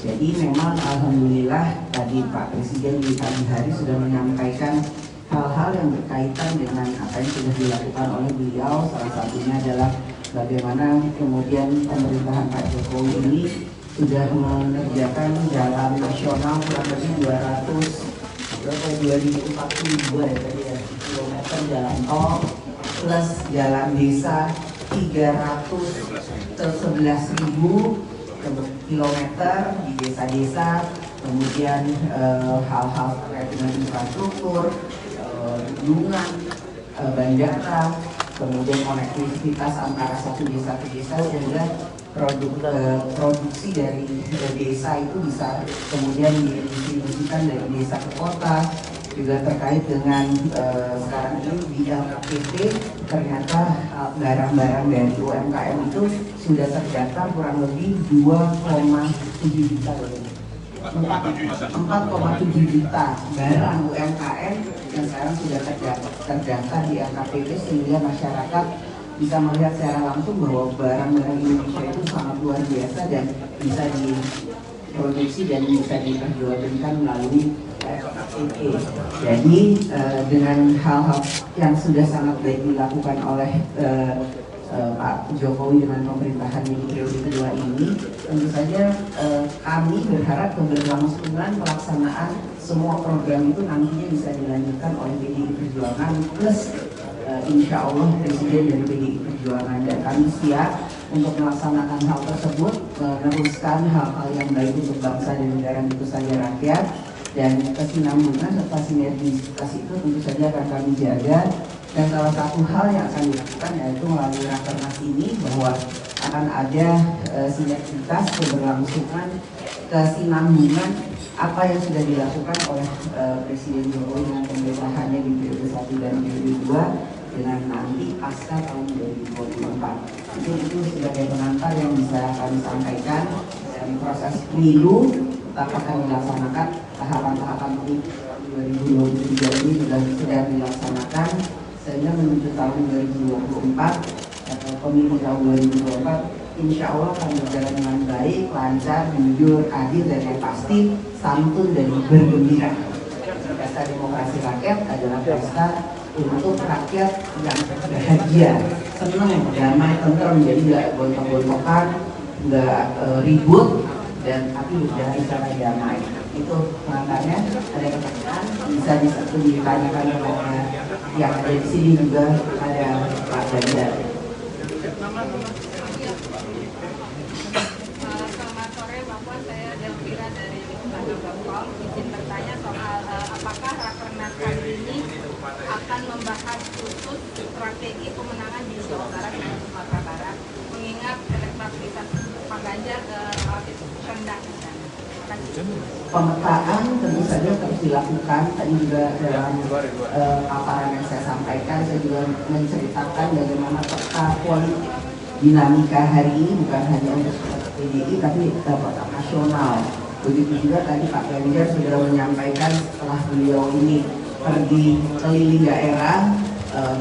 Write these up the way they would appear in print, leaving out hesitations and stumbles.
Jadi memang alhamdulillah tadi Pak Presiden di pagi hari sudah menyampaikan hal-hal yang berkaitan dengan apa yang sudah dilakukan oleh beliau. Salah satunya adalah bagaimana kemudian pemerintahan Pak Jokowi ini sudah mengerjakan jalan nasional kurang lebih 2042 ya tadi ya, kilometer jalan tol plus jalan desa 311.000 kilometer di desa-desa, kemudian hal-hal terkait dengan infrastruktur, bendungan, bandara, kemudian konektivitas antara satu desa ke desa sehingga produksi dari desa itu bisa kemudian didistribusikan dari desa ke kota. Juga terkait dengan sekarang ini di LKPP ternyata barang-barang dari UMKM itu sudah terdaftar kurang lebih 2,7 juta, 4,7 juta barang UMKM yang sekarang sudah terdaftar di LKPP, sehingga masyarakat bisa melihat secara langsung bahwa barang-barang Indonesia itu sangat luar biasa dan bisa diproduksi dan bisa diperjualbelikan melalui LKPP. Jadi dengan hal-hal yang sudah sangat baik dilakukan oleh Pak Jokowi dengan pemerintahan di periode kedua ini, tentu saja kami berharap keberlangsungan pelaksanaan semua program itu nantinya bisa dilanjutkan oleh PDI Perjuangan plus insya Allah Presiden dari PDI Perjuangan, dan kami siap untuk melaksanakan hal tersebut, meneruskan hal-hal yang baik untuk bangsa dan negara, tentu saja rakyat, dan kesinambungan serta sinergisitas itu tentu saja akan kami jaga. Dan salah satu hal yang akan dilakukan yaitu melalui rakernas ini bahwa akan ada sinergitas, keberlangsungan, kesinambungan apa yang sudah dilakukan oleh Presiden Jokowi dengan pemerintahannya di periode 1 dan periode 2 dengan nanti pasca tahun 2024. Itu sebagai pengantar yang bisa kami sampaikan. Dan proses pemilu tetap akan dilaksanakan, tahapan-tahapan pemilu 2023 ini sudah dilaksanakan, sehingga menuju tahun 2024 atau pemilu tahun 2024 insya Allah akan berjalan dengan baik, lancar, jujur, adil, dan yang pasti santun dan bergembira. Pesta demokrasi rakyat adalah pesta untuk rakyat yang bahagia, senang, damai, tentrem, jadi nggak gontok-gontokan, nggak ribut, dan tapi berjalan secara damai. Itu pengantarnya. Ada pertanyaan bisa ditanyakan kepada yang ada di sini, juga ada Pak Ganjar. Selamat sore Pak Puan, saya Delvira dari Lembaga.com. Izin bertanya soal apakah rakernas kali ini akan membahas khusus strategi pemenangan di Jawa Barat dan Sumatera Barat, mengingat elektabilitas Pak Ganjar relatif rendah. Pemetaan tentu saja terus dilakukan. Tadi juga dalam paparan yang saya sampaikan, saya juga menceritakan bagaimana peta politik dinamika hari ini bukan hanya untuk PDI tapi kota nasional. Begitu juga tadi Pak Ganjar sudah menyampaikan setelah beliau ini pergi keliling daerah,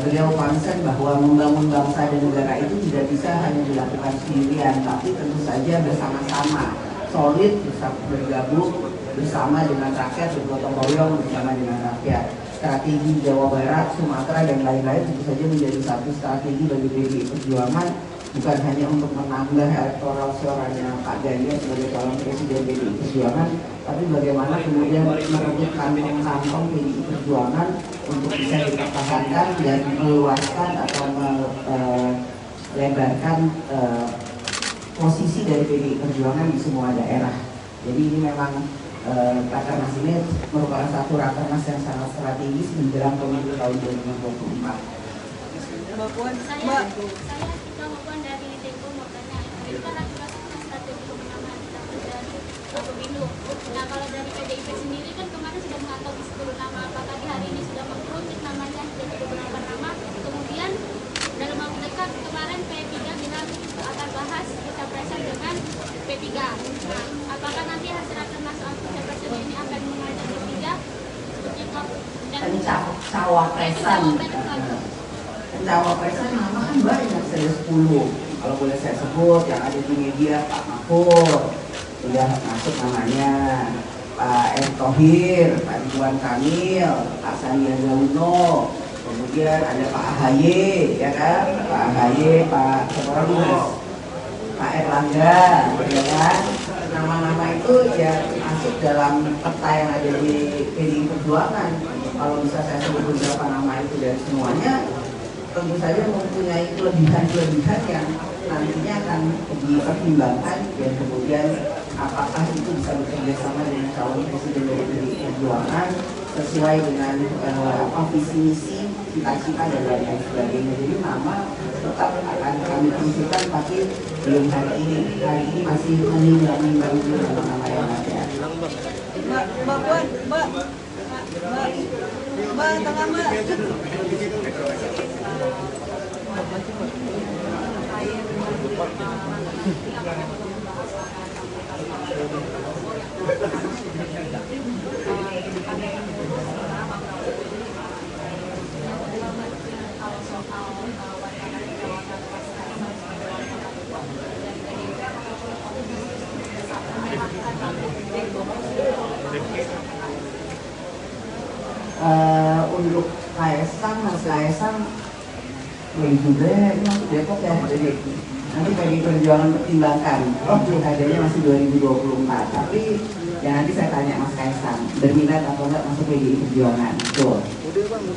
beliau concern bahwa membangun bangsa dan negara itu tidak bisa hanya dilakukan sendirian, tapi tentu saja bersama-sama, solid, bisa bergabung bersama dengan rakyat, bergotong royong bersama dengan rakyat. Strategi Jawa Barat, Sumatera, dan lain-lain tentu saja menjadi satu strategi bagi PDI Perjuangan, bukan hanya untuk menambah elektoral suaranya Pak Ganjar sebagai calon presiden PDI Perjuangan, tapi bagaimana kemudian merebut kantong-kantong PDI Perjuangan untuk bisa dipertahankan dan meluaskan atau melebarkan posisi dari PDI Perjuangan di semua daerah. Jadi ini memang rakernas ini merupakan satu rakernas yang sangat strategis menjelang pemilu tahun 2024. Mbak Puan, saya dari Tempo mau tanya, itu kan rakernas strategi pemenangan dari pemilu. Nah, kalau dari PDIP sendiri kan kemarin sudah mengantongi 10 nama, apakah di hari ini sudah mengkerucut namanya jadi beberapa nama, kemudian dalam waktu dekat kemarin P3 bilang akan bahas pencapresan dengan P3. Nah, apakah nanti hasil rakernas pencapresan ini akan mengajak P3 seperti itu? Dan Cawapresan nama kan banyak, saya 10 kalau boleh saya sebut yang ada di media, Pak Mahfud, sudah masuk namanya Pak Erick Thohir, Pak Ridwan Kamil, Pak Sandiaga Uno, kemudian ada Pak AHY, ya kan, Pak AHY, Pak Pak Erlangga, ya kan. Nama-nama itu ya masuk dalam peta yang ada di PDI Perjuangan. Kalau bisa saya sebut beberapa nama itu dan semuanya tentu saja mempunyai kelebihan-kelebihan yang nantinya akan dipertimbangkan dan kemudian apakah itu bisa bekerja sama dengan calon presiden dari PDI Perjuangan sesuai dengan visi misi, cita-cita dan lain sebagainya. Jadi nama tetap akan kami konsultan, tapi belum hari ini. Hari ini masih menimbang dulu nama-nama yang ada. Mbak Puan, Mbak, tengah Mbak. Untuk Kaesang, Mas Kaesang, boleh juga ya, ini masuk Depok ya, jadi nanti PDI Perjuangan pertimbangkan. Oh, pilkadanya masih 2024, tapi ya nanti saya tanya Mas Kaesang, berminat atau enggak masuk PDI Perjuangan, betul.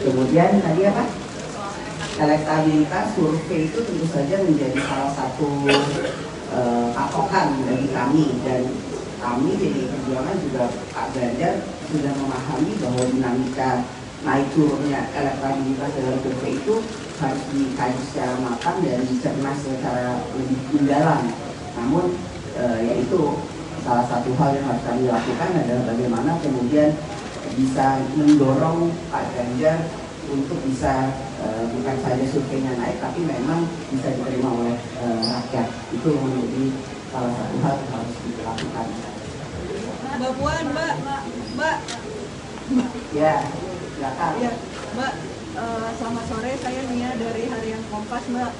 Kemudian tadi apa? Elektabilitas survei itu tentu saja menjadi salah satu patokan bagi kami, dan kami PDI Perjuangan juga Pak Ganjar sudah memahami bahwa dinamika naik turunnya elektabilitas dalam survei itu harus dikaji secara matang dan dicerna secara lebih mendalam. Namun yaitu salah satu hal yang harus kami lakukan adalah bagaimana kemudian bisa mendorong Pak Ganjar untuk bisa bukan saja surveinya naik, tapi memang bisa diterima oleh rakyat. Itu menjadi salah satu hal yang harus dilakukan. Mbak Puan, Mbak. Ya, silakan. Ya, Mbak. Selamat sore, saya Nia dari Harian Kompas, Mbak.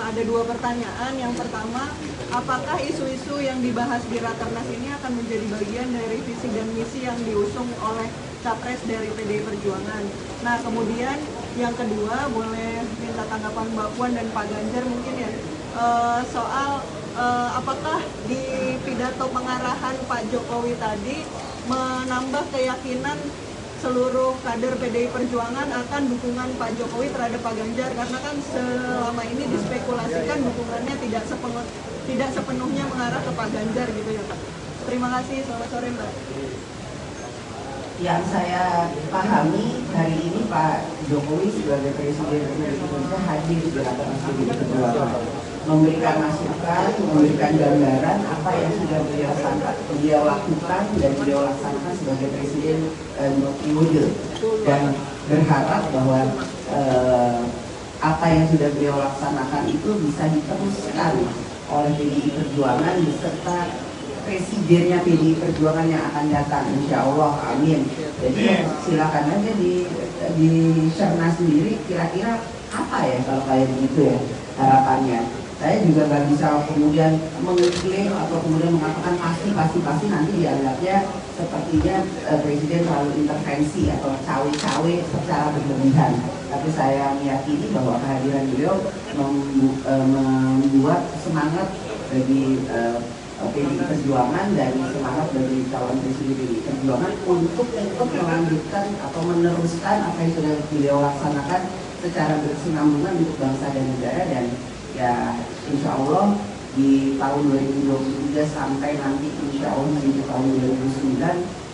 Ada dua pertanyaan. Yang pertama, apakah isu-isu yang dibahas di Rakernas ini akan menjadi bagian dari visi dan misi yang diusung oleh Capres dari PDI Perjuangan? Nah, kemudian yang kedua, boleh minta tanggapan Mbak Puan dan Pak Ganjar mungkin ya, soal apakah di pidato pengarahan Pak Jokowi tadi menambah keyakinan seluruh kader PDI Perjuangan akan dukungan Pak Jokowi terhadap Pak Ganjar, karena kan selama ini dispekulasikan dukungannya tidak sepenuhnya mengarah ke Pak Ganjar gitu ya Pak. Terima kasih, selamat sore Mbak. Yang saya pahami hari ini Pak Jokowi sebagai Presiden Republik Indonesia hadir di Rakernas PDI Perjuangan, memberikan masukan, memberikan gambaran apa yang sudah beliau lakukan dan beliau laksanakan sebagai Presiden periode, dan berharap bahwa apa yang sudah beliau laksanakan itu bisa diteruskan oleh PDI Perjuangan beserta presidennya PDI Perjuangan yang akan datang, insya Allah, amin. Jadi silakan aja di Serna sendiri kira-kira apa ya kalau kayak begitu ya harapannya. Saya juga nggak bisa kemudian mengklaim atau kemudian mengatakan pasti nanti dianggapnya sepertinya presiden terlalu intervensi atau cawe-cawe secara berlebihan. Tapi saya meyakini bahwa kehadiran beliau membuat semangat bagi PDI Perjuangan dan semangat bagi calon presiden PDI Perjuangan untuk melanjutkan atau meneruskan apa yang sudah beliau laksanakan secara berkesinambungan untuk bangsa dan negara, dan ya insya Allah di tahun 2023 sampai nanti insya Allah menuju tahun 2009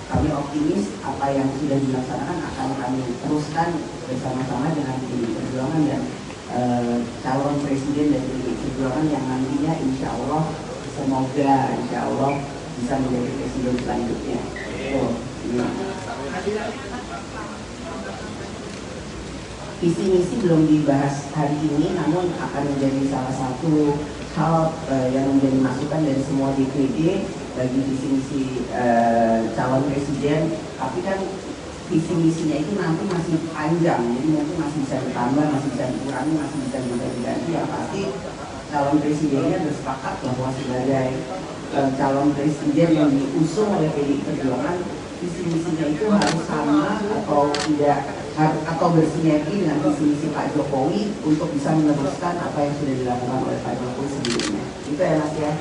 kami optimis apa yang sudah dilaksanakan akan kami teruskan bersama-sama dengan PDI Perjuangan dan calon presiden dari PDI Perjuangan yang nantinya insya Allah semoga insya Allah bisa menjadi presiden selanjutnya. Visi misi belum dibahas hari ini, namun akan menjadi salah satu hal yang menjadi masukan dari semua DPD bagi visi misi calon presiden. Tapi kan visi misinya itu nanti masih panjang, jadi mungkin masih bisa ditambah, masih bisa dikurangi, masih bisa diganti. Yang pasti calon presidennya bersepakat bahwa sebagai calon presiden yang diusung oleh PDI Perjuangan, visi misinya itu harus sama atau tidak, atau bersinergi dengan visi misi Pak Jokowi untuk bisa meneruskan apa yang sudah dilakukan oleh Pak Jokowi sebelumnya. Itu ya Mas ya.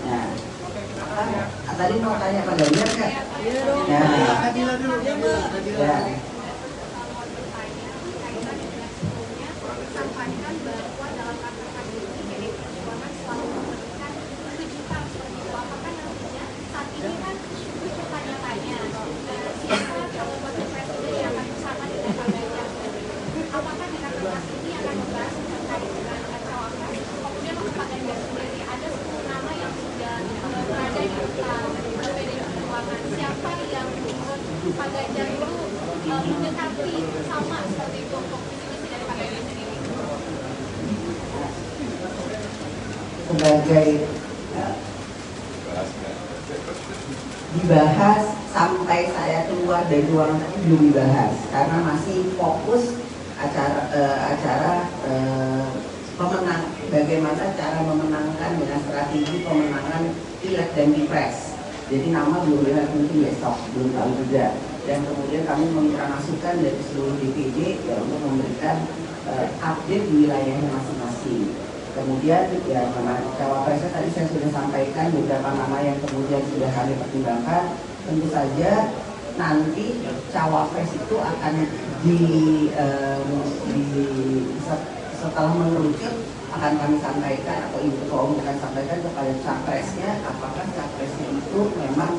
Nah, tadi mau tanya Pak Ganjar kan? Ya. Ya. Pak Ganjar itu mendekati sama seperti itu untuk visi dari Pak Ganjar sendiri. Sebagai dibahas sampai saya keluar dari ruangan tadi belum dibahas karena masih fokus acara pemenang, bagaimana cara memenangkan dengan strategi pemenangan pileg dan pilpres. Jadi nama belum ada, mungkin besok, belum tahu juga. Dan kemudian kami meminta masukan dari seluruh DPD ya, untuk memberikan update di wilayahnya masing-masing. Kemudian ya cawapresnya tadi saya sudah sampaikan beberapa nama yang kemudian sudah kami pertimbangkan. Tentu saja nanti cawapres itu akan setelah mengerucut akan kami sampaikan atau ibu ketua umum akan sampaikan kepada capresnya apakah capresnya itu memang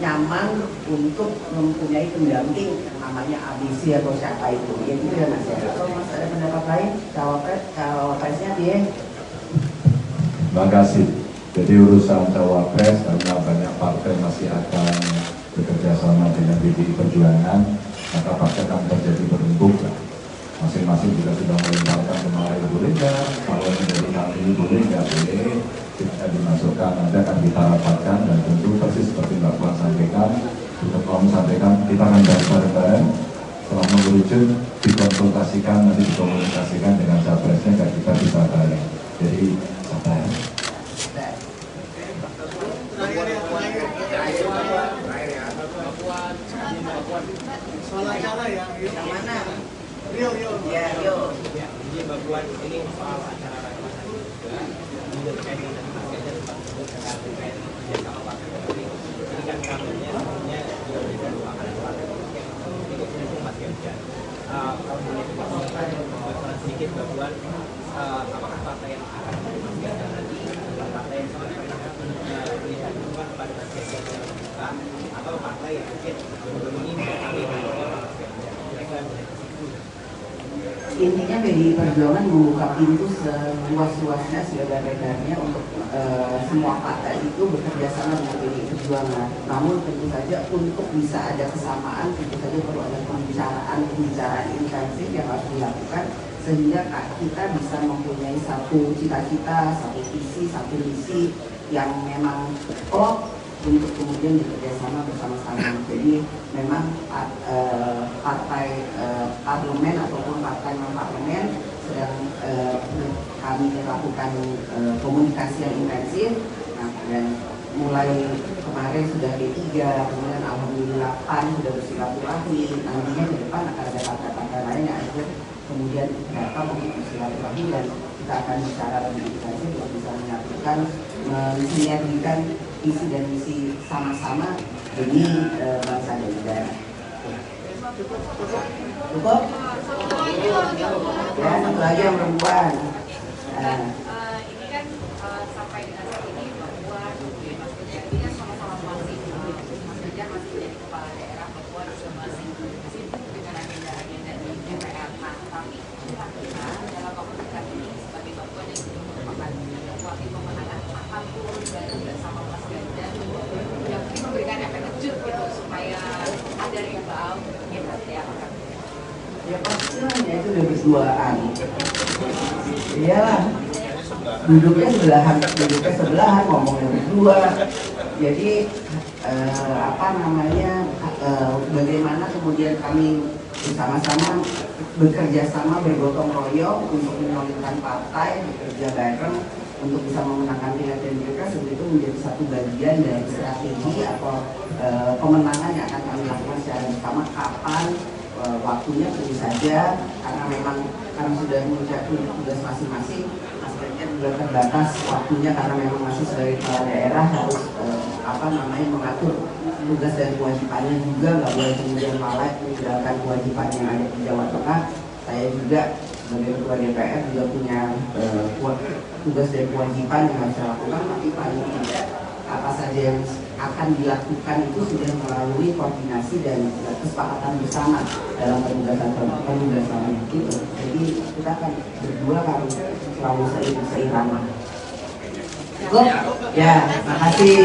nyaman untuk mempunyai pendamping namanya ABC atau siapa itu. Ya gitu ya Mas ya. Kalau Mas ada pendapat lain, cawapresnya dia. Terima kasih. Jadi urusan cawapres karena banyak partai masih akan bekerja sama dengan PDI Perjuangan, maka pasti akan terjadi berembuk. Masing-masing juga sudah melemparkan kemarin boleh nggak, kalau menjadi kami boleh nggak, boleh kita dimasukkan, nanti akan kita rapatkan dan tentu persis seperti Mbak Puan sampaikan, untuk kamu sampaikan kita akan bahas bareng-bareng setelah mengerucut dikonsultasikan, nanti dikomunikasikan dengan capresnya dan kita bisa bareng. Jadi sabar. Soal acara yang mana? Rio. Ya, Rio. Ya, jadi Mbak Puan ini soal acara rakyat juga juga terkait dengan Mas Ganjar terkait kerjasama partai politik. Ini kan kabarnya sebelumnya juga berikan dua kali partai politik yang mendukung Mas Ganjar. Kalau boleh dipastikan sedikit Mbak Puan, apakah partai yang akan mendukung Mas Ganjar nanti adalah partai yang sama seperti melihat dukungan kepada Mas Ganjar yang terbuka, atau partai yang mungkin belum ini kami mendukung Mas Ganjar? Intinya PDI Perjuangan membuka pintu seluas-luasnya selebar-lebarnya untuk semua partai itu bekerja sama dengan PDI Perjuangan. Namun tentu saja untuk bisa ada kesamaan, tentu saja perlu ada pembicaraan intensif yang harus dilakukan sehingga kita bisa mempunyai satu cita-cita, satu visi, satu misi yang memang klop untuk kemudian bekerjasama bersama-sama. Jadi memang partai parlemen ataupun partai non parlemen sedang kami lakukan komunikasi yang intensif. Nah, dan mulai kemarin sudah D3, kemudian alhamdulillah PAN sudah bersilaturahmi. Nantinya ke depan akan ada partai-partai lain yang akan kemudian datang untuk bersilaturahmi dan kita akan bicara lebih intensif untuk bisa menyatukan, mensinergikan visi dan misi sama-sama demi bangsa dan negara. Cukup? Ya, satu lagi yang perempuan. Ini kan sampai dengan saat ini bahwa Mas Ganjar ini kan sama-sama masih Mas Ganjar masih menjadi kepala daerah, bahwa juga masih sibuk dengan agenda-agenda di DPR. Nah, tapi kira-kira dalam waktu dekat ini sebagai Mbak Puan yang merupakan wakil pemenangan akan turun dari bersama Mas Ganjar yang mungkin memberikan efek kejut gitu supaya ada rebound mungkin nanti akan. Ya pastilah ya itu udah berduaan. Iyalah. Duduknya sebelahan, ngomongnya berdua. Jadi bagaimana kemudian kami bersama-sama bekerja sama bergotong royong untuk menolakkan partai, bekerja bareng untuk bisa memenangkan pilek dan pilpres itu menjadi satu bagian dari strategi atau pemenangan yang akan kami lakukan secara bersama. Kapan waktunya tentu saja, karena memang karena sudah menjadi tugas masing-masing, aspeknya juga terbatas waktunya karena memang masih sebagai kepala daerah harus mengatur tugas dan kewajibannya juga, nggak boleh kemudian malah menjalankan kewajiban yang ada di Jawa Tengah. Saya juga sebagai ketua DPR juga punya tugas dan kewajiban yang harus saya lakukan, tapi paling tidak apa saja yang akan dilakukan itu sudah melalui koordinasi dan kesepakatan bersama dalam penugasan itu. Jadi kita akan berdua kan selalu seirama. Ya, makasih.